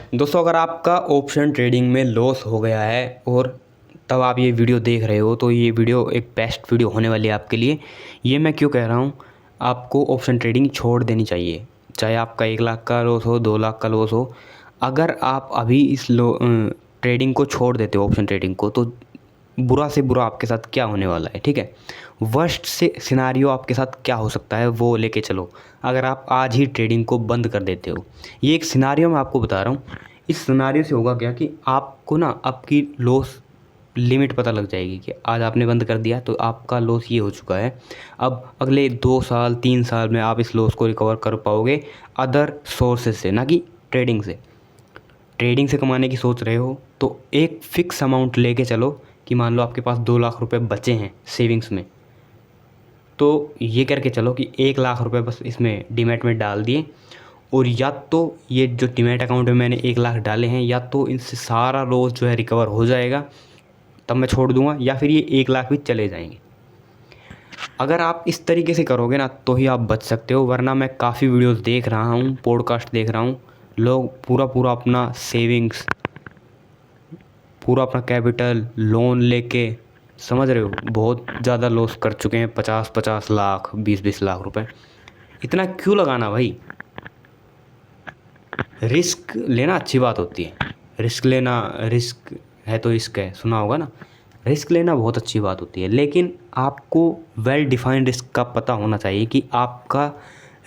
दोस्तों, अगर आपका ऑप्शन ट्रेडिंग में लॉस हो गया है और तब आप ये वीडियो देख रहे हो तो ये वीडियो एक बेस्ट वीडियो होने वाली है आपके लिए। ये मैं क्यों कह रहा हूँ, आपको ऑप्शन ट्रेडिंग छोड़ देनी चाहिए। चाहे आपका 1 लाख का लॉस हो, 2 लाख का लॉस हो, अगर आप अभी इस ट्रेडिंग को छोड़ देते हो, ऑप्शन ट्रेडिंग को, तो बुरा से बुरा आपके साथ क्या होने वाला है, ठीक है। वर्स्ट से सिनारियो आपके साथ क्या हो सकता है वो लेके चलो, अगर आप आज ही ट्रेडिंग को बंद कर देते हो। ये एक सिनारियो मैं आपको बता रहा हूँ। इस सिनारियो से होगा क्या कि आपको ना आपकी लॉस लिमिट पता लग जाएगी कि आज आपने बंद कर दिया तो आपका लॉस ये हो चुका है। अब अगले 2 साल 3 साल में आप इस लॉस को रिकवर कर पाओगे अदर सोर्सेज से, ना कि ट्रेडिंग से। ट्रेडिंग से कमाने की सोच रहे हो तो एक फ़िक्स अमाउंट लेके चलो कि मान लो आपके पास 2 लाख रुपए बचे हैं सेविंग्स में, तो ये करके चलो कि 1 लाख रुपए बस इसमें डीमैट में डाल दिए, और या तो ये जो डीमैट अकाउंट में मैंने 1 लाख डाले हैं, या तो इनसे सारा लॉस जो है रिकवर हो जाएगा तब मैं छोड़ दूंगा, या फिर ये 1 लाख भी चले जाएंगे। अगर आप इस तरीके से करोगे ना तो ही आप बच सकते हो, वरना मैं काफ़ी वीडियोस देख रहा हूँ, पॉडकास्ट देख रहा हूँ, लोग पूरा पूरा अपना सेविंग्स, पूरा अपना कैपिटल लोन लेके, समझ रहे हो, बहुत ज़्यादा लॉस कर चुके हैं। 50-50 लाख, 20-20 लाख रुपए। इतना क्यों लगाना भाई। रिस्क लेना अच्छी बात होती है, रिस्क लेना, रिस्क है तो रिस्क है, सुना होगा ना। रिस्क लेना बहुत अच्छी बात होती है, लेकिन आपको वेल डिफाइंड रिस्क का पता होना चाहिए कि आपका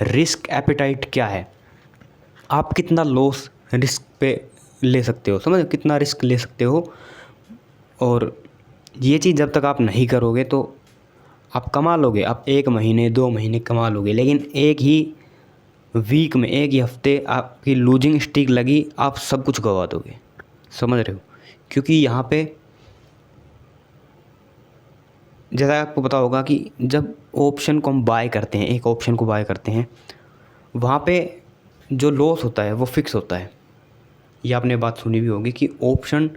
रिस्क एपेटाइट क्या है, आप कितना लॉस रिस्क पे ले सकते हो, समझ, कितना रिस्क ले सकते हो। और ये चीज़ जब तक आप नहीं करोगे तो आप कमा लोगे, आप 1 महीने 2 महीने कमा लोगे, लेकिन एक ही वीक में, एक ही हफ्ते आपकी लूजिंग स्ट्रीक लगी, आप सब कुछ गवा दोगे, समझ रहे हो। क्योंकि यहाँ पे जैसा आपको पता होगा कि जब ऑप्शन को हम बाय करते हैं, एक ऑप्शन को बाय करते हैं, वहाँ पे जो लॉस होता है वो फिक्स होता है। ये आपने बात सुनी भी होगी कि ऑप्शन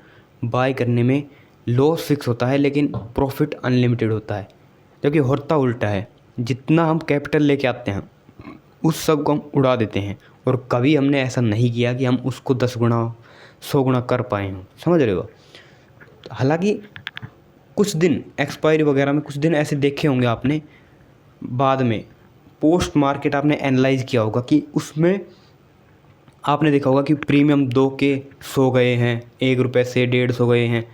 बाय करने में लॉस फिक्स होता है लेकिन प्रॉफिट अनलिमिटेड होता है, जबकि होता उल्टा है। जितना हम कैपिटल लेके आते हैं उस सब को हम उड़ा देते हैं, और कभी हमने ऐसा नहीं किया कि हम उसको 10 गुना 100 गुना कर पाए हों, समझ रहे हो। हालांकि कुछ दिन एक्सपायरी वगैरह में कुछ दिन ऐसे देखे होंगे आपने, बाद में पोस्ट मार्केट आपने एनालाइज किया होगा कि उसमें आपने देखा होगा कि प्रीमियम 2 के 100 गए हैं, 1 रुपये से 150 गए हैं।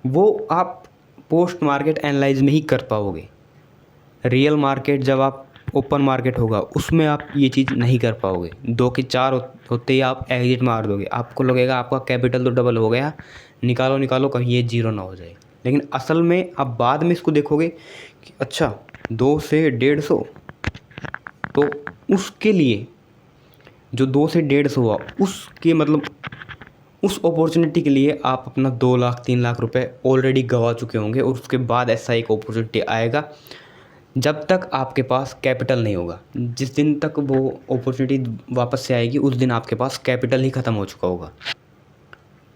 वो आप पोस्ट मार्केट एनालाइज में ही कर पाओगे। रियल मार्केट जब आप ओपन मार्केट होगा उसमें आप ये चीज़ नहीं कर पाओगे। 2 के 4 होते ही आप एग्जिट मार दोगे, आपको लगेगा आपका कैपिटल तो डबल हो गया, निकालो निकालो कहीं ये जीरो ना हो जाए। लेकिन असल में आप बाद में इसको देखोगे कि अच्छा 2 से 150, तो उसके लिए जो 2 से 150 हुआ, उसके मतलब उस अपॉर्चुनिटी के लिए आप अपना 2 लाख 3 लाख रुपए ऑलरेडी गंवा चुके होंगे, और उसके बाद ऐसा एक अपॉर्चुनिटी आएगा जब तक आपके पास कैपिटल नहीं होगा। जिस दिन तक वो अपॉर्चुनिटी वापस से आएगी उस दिन आपके पास कैपिटल ही ख़त्म हो चुका होगा।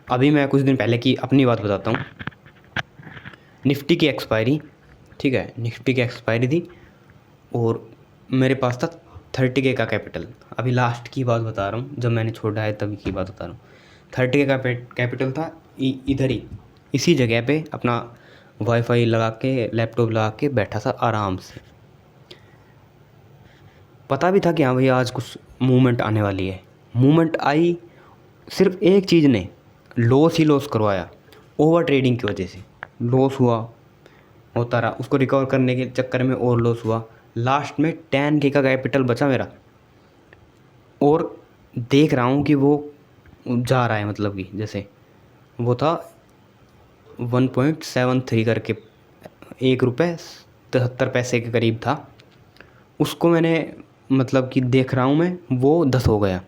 अभी मैं कुछ दिन पहले की अपनी बात बताता हूँ। निफ्टी की एक्सपायरी, ठीक है, निफ्टी की एक्सपायरी थी और मेरे पास था 30K का कैपिटल। अभी लास्ट की बात बता रहा हूँ, जब मैंने छोड़ा है तभी की बात बता रहा हूँ। 30K का कैपिटल था, इधर ही इसी जगह पे अपना वाईफाई लगा के, लैपटॉप लगा के बैठा था आराम से। पता भी था कि हाँ भाई आज कुछ मूवमेंट आने वाली है। मूवमेंट आई, सिर्फ एक चीज़ ने लॉस ही लॉस करवाया, ओवर ट्रेडिंग की वजह से लॉस हुआ, होता रहा, उसको रिकवर करने के चक्कर में और लॉस हुआ। लास्ट में 10K का कैपिटल बचा मेरा, और देख रहा हूँ कि वो जा रहा है, मतलब कि जैसे वो था 1.73 करके, 1 रुपये 73 पैसे के करीब था। उसको मैंने, मतलब कि देख रहा हूँ मैं, वो 10 हो गया।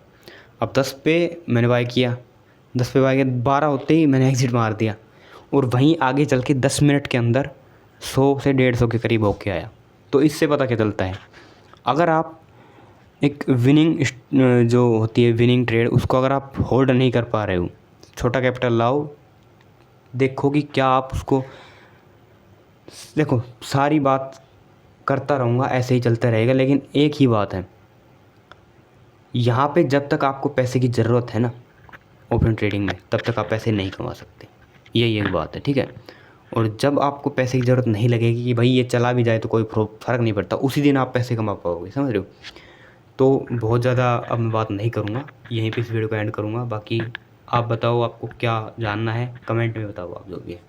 अब 10 पे मैंने बाय किया, 10 पे बाय किया, 12 होते ही मैंने एग्ज़िट मार दिया, और वहीं आगे चल के 10 मिनट के अंदर 100 से 150 के करीब होके आया। तो इससे पता क्या चलता है, अगर आप एक विनिंग जो होती है विनिंग ट्रेड, उसको अगर आप होल्ड नहीं कर पा रहे हो, छोटा कैपिटल लाओ, देखो कि क्या आप उसको, देखो सारी बात करता रहूँगा, ऐसे ही चलता रहेगा, लेकिन एक ही बात है यहाँ पे, जब तक आपको पैसे की ज़रूरत है ना, ऑप्शन ट्रेडिंग में, तब तक आप पैसे नहीं कमा सकते। यही एक बात है, ठीक है। और जब आपको पैसे की ज़रूरत नहीं लगेगी कि भाई ये चला भी जाए तो कोई फ़र्क नहीं पड़ता, उसी दिन आप पैसे कमा पाओगे, समझ रहे हो। तो बहुत ज़्यादा अब मैं बात नहीं करूँगा, यहीं पे इस वीडियो को एंड करूँगा। बाकी आप बताओ, आपको क्या जानना है, कमेंट में बताओ आप जो भी है।